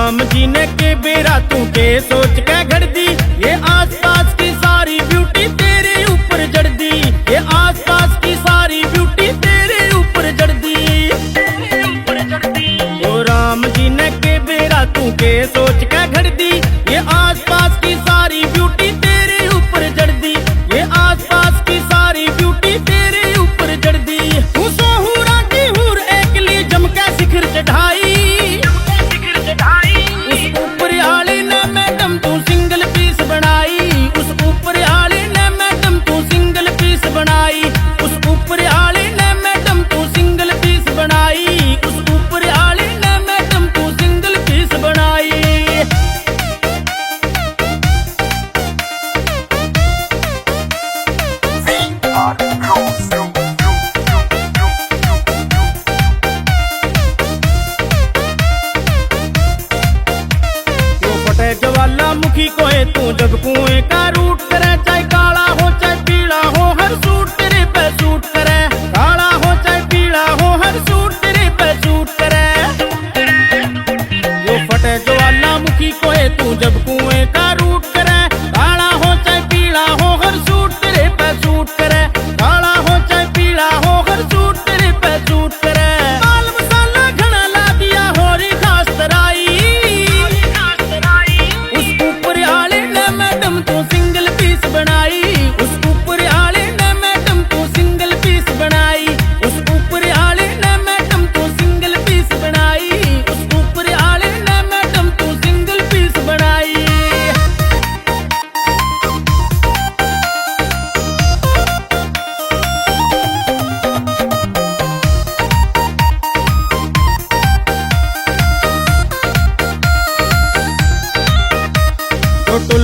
राम जी ने के बेरा तू के सोच के घड़ दी, ये आसपास की सारी ब्यूटी तेरे ऊपर जड़ दी, ये आसपास की सारी ब्यूटी तेरे ऊपर जड़ दी। ओ राम जी ने के बेरा तू के सोच के घड़ दी, ये आसपास की सारी ब्यूटी तेरे ऊपर जड़ दी, ये आसपास की सारी ब्यूटी तेरे ऊपर जड़ दी। तू सोहूरा की हूर एकली जम के शिखर चढ़ाई, उस ऊपर आले ने मैडम तू सिंगल पीस बनाई, उस ऊपर आले ने मैडम तू सिंगल पीस बनाई, उस ऊपर आले ने मैडम तू सिंगल पीस बनाई, उस ऊपर आले ने मैडम तू सिंगल पीस बनाई। ज्वालामुखी कोए तू जब कुएं का रूट करे, चाहे काला हो चाहे पीला हो हर सूट तेरे पे सूट करे, काला हो चाहे पीला हो हर सूट तेरे पे सूट करे। वो फटे ज्वालामुखी कोए तू जब कुएं का रूट करे, काला हो चाहे पीला हो हर सूट तेरे पे सूट करे, काला हो चाहे पीला हो हर सूट तेरे पे सूट करे। माल मसाला घना ला दिया होरी खास तराई, तू सिंगल पीस बनाई, उस ऊपर आले ने मैडम तू सिंगल पीस बनाई, उस ऊपर आले ने मैडम तू सिंगल पीस बनाई, उस ऊपर आले ने मैडम तू सिंगल पीस बनाई। तो